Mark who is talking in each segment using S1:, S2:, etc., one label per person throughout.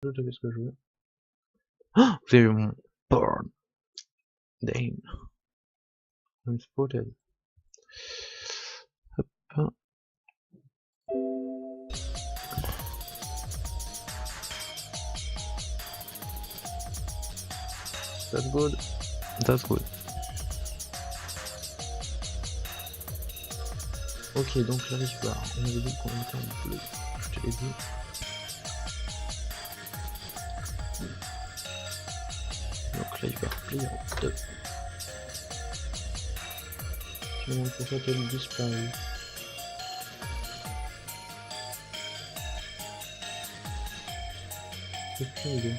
S1: Qu'est-ce que je veux? Ah, vous avez vu mon burn. Damn. I'm spotted. Hop. That's good. That's good. Ok, donc là, je barre. On avait dit qu'on était en bleu. Je te l'ai dit. Donc là, il va replier en 2. Je me demande pourquoi t'as disparu. Aucune idée.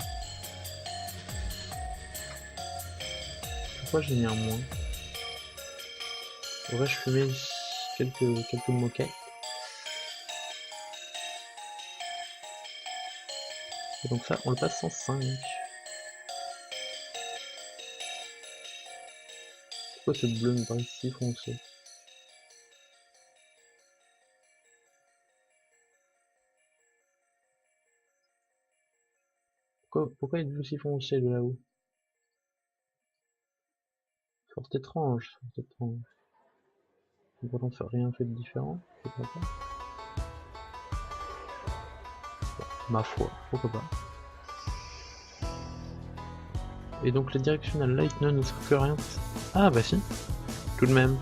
S1: Pourquoi j'ai mis un moins? En vrai, je fumais quelques moquettes. Et donc ça, on le passe en 5. Pourquoi ce bleu me paraît si foncé? Pourquoi êtes-vous si foncé de là-haut? Fort étrange, fort étrange. Pourtant, on fait rien fait de différent, je sais pas. Ma foi, pourquoi pas. Et donc la directional light ne nous sert que rien. Ah bah si, tout de même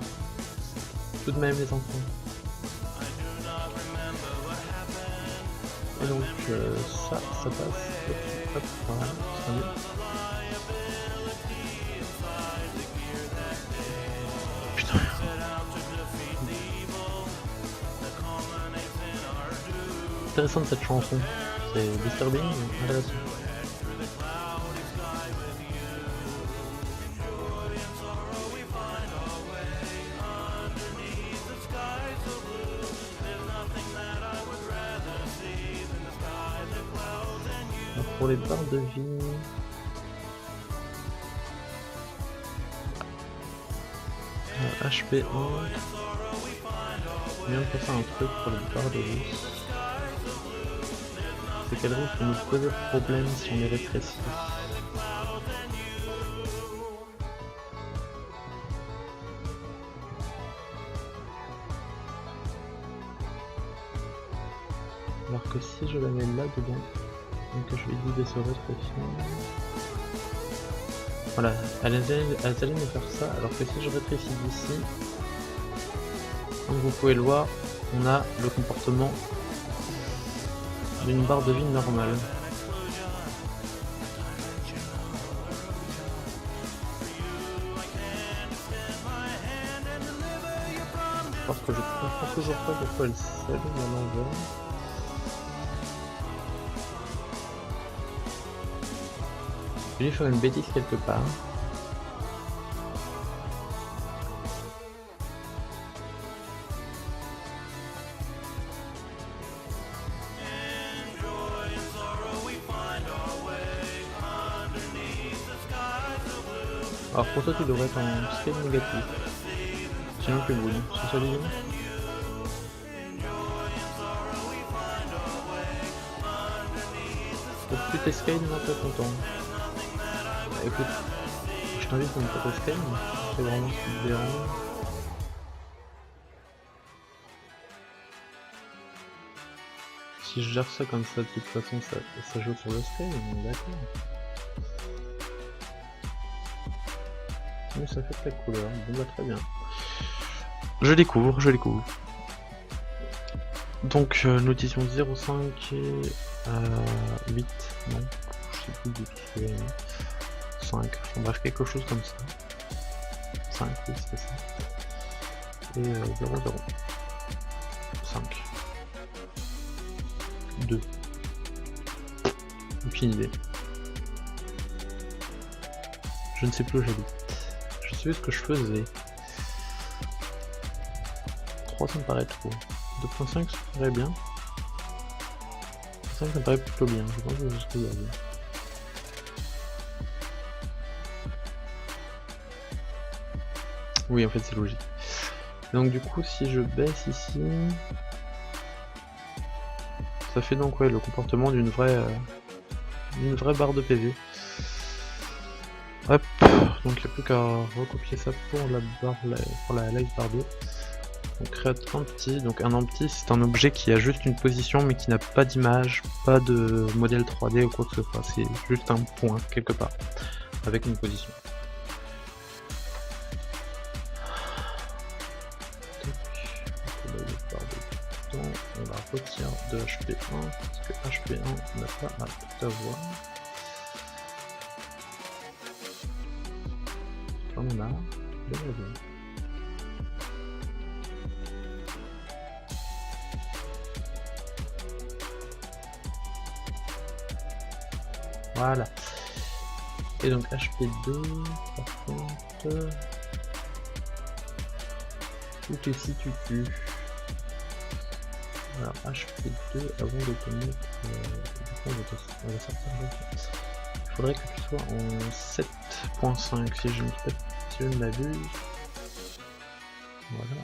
S1: les enfants. Et donc ça passe, hop, voilà, c'est mieux. Putain. Intéressante cette chanson, c'est disturbing, intéressant. Pour les barres de vie, HP1, bien pour ça un truc pour les barres de vie. C'est qu'elles risquent de nous poser problème si on les rétrécit. Alors que si je la mets là dedans, donc je lui dis de se rétrécir. Voilà, elle allait me faire ça, alors que si je rétrécis d'ici, comme vous pouvez le voir, on a le comportement d'une barre de vie normale. Parce que je comprends toujours pas pourquoi elle s'allume à l'envers. Je vais faire une bêtise quelque part. Alors pour toi tu devrais être en scale négatif. Sinon tu brûles. C'est ça l'idée? Donc plus t'es scale, moins t'es content. Bah, écoute, je t'invite à ne pas te scale, c'est vraiment ce qui te dérange. Si je gère ça comme ça, de toute façon ça joue sur le scale, on est d'accord. Mais ça fait la couleur, bon bah très bien. Je découvre. Donc nous disions 0,5 et 8, non, je sais plus du tout ce que j'ai mis. 5, enfin, bref quelque chose comme ça. 5, oui c'est ça. Et 0,0. 5. 2. Aucune idée. Je ne sais plus où j'habite. Je sais ce que je faisais. 3 ça me paraît trop. 2.5 ça me paraît bien. 5 ça me paraît plutôt bien. Je pense que c'est ce que j'avais. Oui en fait c'est logique. Donc du coup si je baisse ici, ça fait donc ouais le comportement d'une vraie une vraie barre de PV. Hop, donc il n'y a plus qu'à recopier ça pour la barre, pour la live bar 2. Donc create empty, donc un empty c'est un objet qui a juste une position mais qui n'a pas d'image, pas de modèle 3D ou quoi que ce soit, c'est juste un point quelque part, avec une position. On la retire de HP1 parce que HP1 n'a pas à tout avoir. J'en ai marre, je reviens. Voilà. Et donc HP2, par contre, où te situes-tu? Alors HP2, avant de te mettre, on va sortir de ça. Il faudrait que tu sois en 7.5 si je ne m'abuse. Voilà.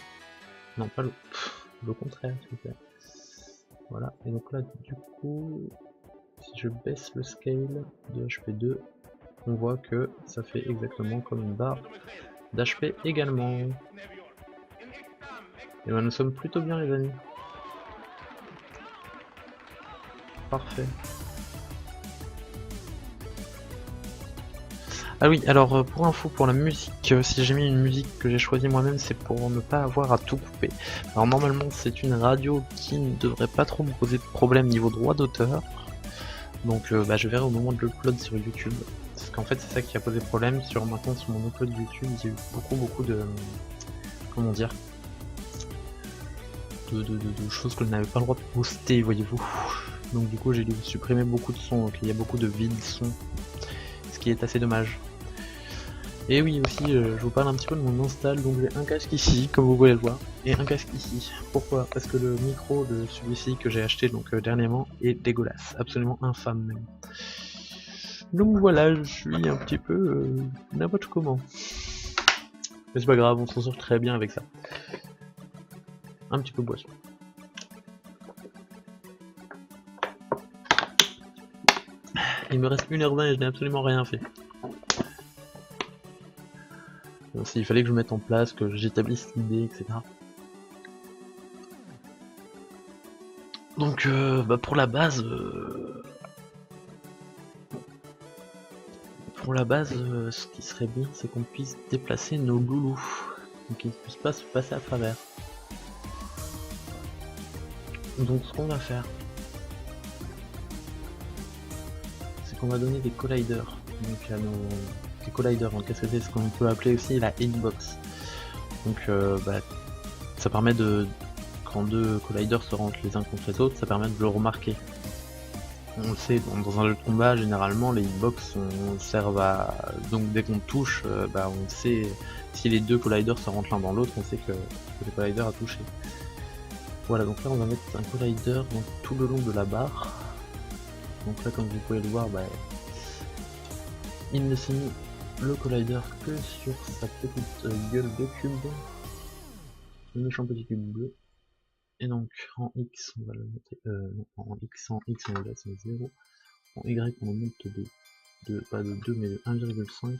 S1: Non, pas le contraire, s'il vous plaît. Voilà. Et donc là, du coup, si je baisse le scale de HP2, on voit que ça fait exactement comme une barre d'HP également. Et ben nous sommes plutôt bien les amis. Parfait. Ah oui, alors pour info, pour la musique, si j'ai mis une musique que j'ai choisie moi-même, c'est pour ne pas avoir à tout couper. Alors normalement c'est une radio qui ne devrait pas trop me poser de problème niveau droit d'auteur. Donc je verrai au moment de l'upload sur YouTube. Parce qu'en fait c'est ça qui a posé problème sur maintenant sur mon upload YouTube, il y a eu beaucoup de... comment dire, de choses que je n'avais pas le droit de poster, voyez-vous. Donc du coup j'ai dû supprimer beaucoup de sons, donc il y a beaucoup de vides sons, ce qui est assez dommage. Et oui aussi je vous parle un petit peu de mon install, donc j'ai un casque ici comme vous pouvez le voir, et un casque ici. Pourquoi? Parce que le micro de celui-ci que j'ai acheté donc dernièrement est dégueulasse, absolument infâme même. Donc voilà, je suis un petit peu n'importe comment. Mais c'est pas grave, on s'en sort très bien avec ça. Un petit peu boisson. Il me reste 1h20 et je n'ai absolument rien fait. Bon, il fallait que je mette en place, que j'établisse l'idée, etc. Donc pour la base... ce qui serait bien, c'est qu'on puisse déplacer nos loulous. Donc qu'ils ne puissent pas se passer à travers. Donc ce qu'on va faire, c'est qu'on va donner des colliders. Donc à nos... des colliders, donc c'est ce qu'on peut appeler aussi la hitbox. Donc ça permet de... quand deux colliders se rentrent les uns contre les autres, ça permet de le remarquer. On le sait, dans un jeu de combat, généralement les hitbox servent à... donc dès qu'on touche, on sait si les deux colliders se rentrent l'un dans l'autre, on sait que le collider a touché. Voilà, donc là on va mettre un collider donc, tout le long de la barre. Donc là comme vous pouvez le voir, il ne s'est mis le collider que sur sa petite gueule de cube. Le méchant petit cube bleu. Et donc en X on va le monter, non, en X on le laisse à 0. En Y on le monte pas de 2 mais de 1,5.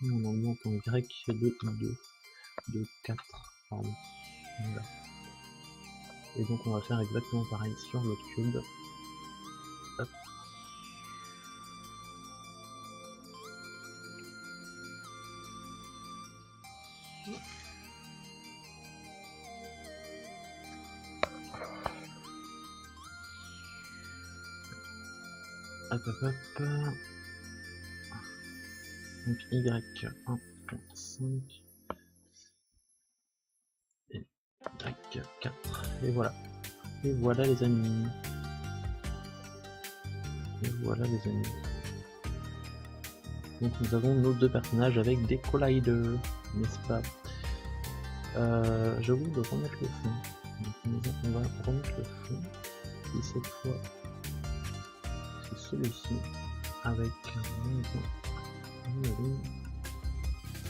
S1: Et on en monte en Y de 4, pardon. Voilà. Et donc on va faire exactement pareil sur l'autre cube. Hop. Hop hop hop. Donc Y1.5 et Y4 et voilà. Et voilà les amis. Et voilà les amis. Donc nous avons nos deux personnages avec des colliders, n'est-ce pas? J'ai oublié de remettre le fond. Donc on va remettre le fond. Et cette fois c'est celui-ci avec on l'allume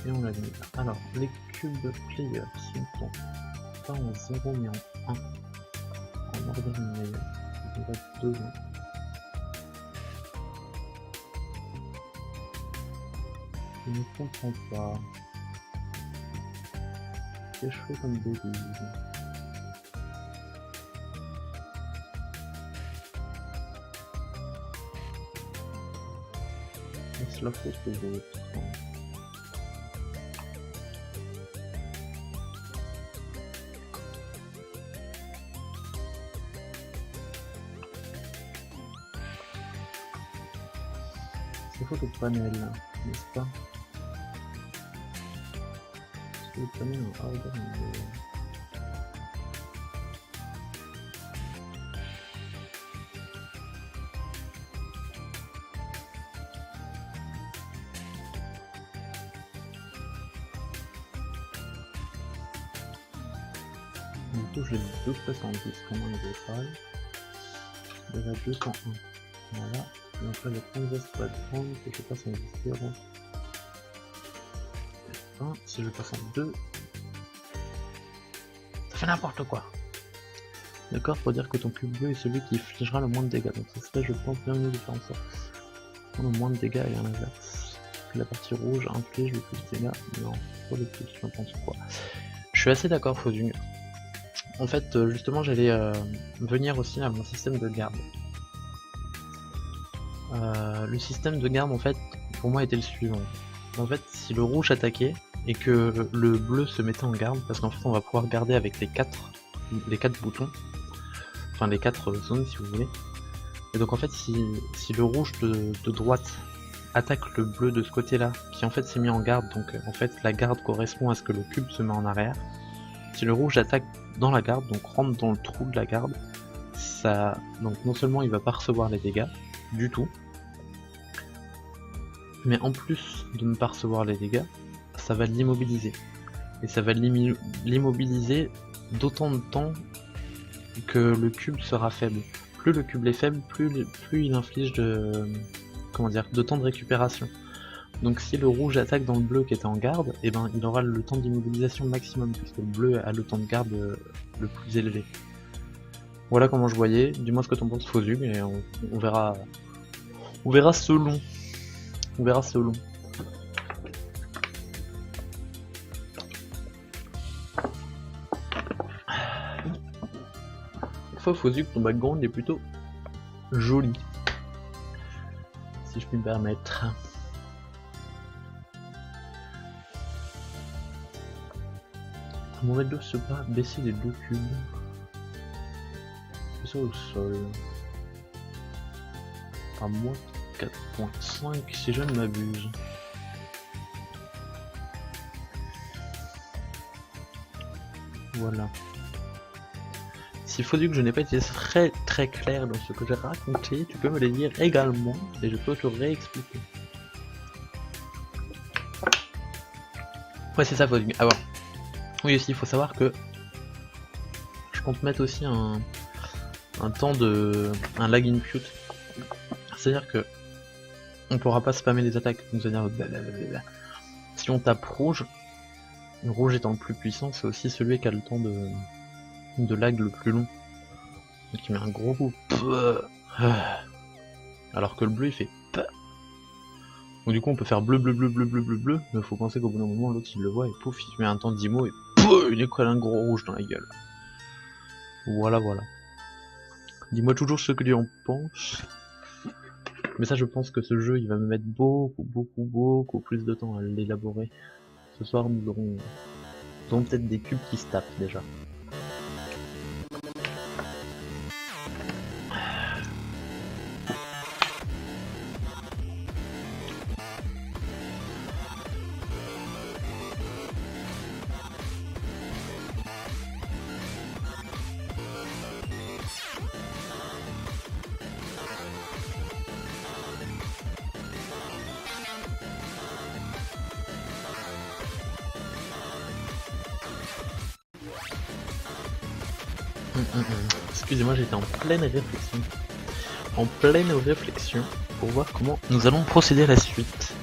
S1: et on l'allume. Alors les cubes players sont pas en 0 mais en 1 en ordre linéaire. Il reste 2 ans. Je ne comprends pas. Qu'est-ce que je fais comme bêtise? C'est la faute que j'ai. C'est faute au panel, n'est-ce pas? Parce que le panel en hard, du coup j'ai 270, comment il est pareil. Il y a 201. Voilà. Et après le 30 pas de 30 et je passe en 0. 1, si je passe en 2. Ça fait n'importe quoi. D'accord, pour dire que ton cube bleu est celui qui infligera le moins de dégâts. Donc ça serait, je pense, bien mieux de faire en sorte. Le moins de dégâts et à l'inverse. La partie rouge inflige le plus de dégâts. Non, pas le plus, je pense quoi. Je suis assez d'accord, Fozung. En fait, justement, j'allais venir aussi à mon système de garde. Le système de garde, en fait, pour moi, était le suivant. En fait, si le rouge attaquait et que le bleu se mettait en garde, parce qu'en fait, on va pouvoir garder avec les 4 boutons, enfin les 4 zones, si vous voulez. Et donc, en fait, si le rouge de droite attaque le bleu de ce côté-là, qui en fait s'est mis en garde, donc en fait, la garde correspond à ce que le cube se met en arrière. Si le rouge attaque dans la garde, donc rentre dans le trou de la garde, ça, donc non seulement il va pas recevoir les dégâts du tout, mais en plus de ne pas recevoir les dégâts, ça va l'immobiliser. Et ça va l'immobiliser d'autant de temps que le cube sera faible. Plus le cube est faible, plus il inflige de temps de récupération. Donc si le rouge attaque dans le bleu qui était en garde, et ben il aura le temps d'immobilisation maximum, puisque le bleu a le temps de garde le plus élevé. Voilà comment je voyais, dis-moi ce que t'en penses, Fozug, et on verra. On verra selon. On verra selon. Fois Fozug, ton background est plutôt joli. Si je puis me permettre. Mon red se pas baisser les 2 cubes. C'est ça au sol. À moins 4.5 si je ne m'abuse. Voilà. S'il faut dire que je n'ai pas été très clair dans ce que j'ai raconté, tu peux me le dire également et je peux te réexpliquer. Ouais, c'est ça, faut dire. Ah bon. Oui, aussi, il faut savoir que je compte mettre aussi un lag input. C'est-à-dire que on pourra pas spammer les attaques. C'est-à-dire si on tape rouge, le rouge étant le plus puissant, c'est aussi celui qui a le temps de lag le plus long. Donc il met un gros coup. Alors que le bleu il fait. Donc du coup on peut faire bleu, mais faut penser qu'au bout d'un moment l'autre il le voit et pouf, il met un temps d'IMO et il est colle un gros rouge dans la gueule. Voilà. Dis-moi toujours ce que tu en penses. Mais ça je pense que ce jeu il va me mettre beaucoup plus de temps à l'élaborer. Ce soir nous aurons peut-être des cubes qui se tapent déjà. Excusez-moi, j'étais en pleine réflexion. Pour voir comment nous allons procéder à la suite.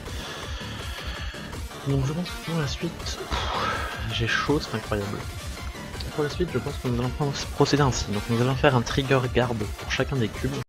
S1: Donc je pense que pour la suite, j'ai chaud, c'est incroyable. pour la suite, je pense que nous allons procéder ainsi. Donc nous allons faire un trigger guard pour chacun des cubes.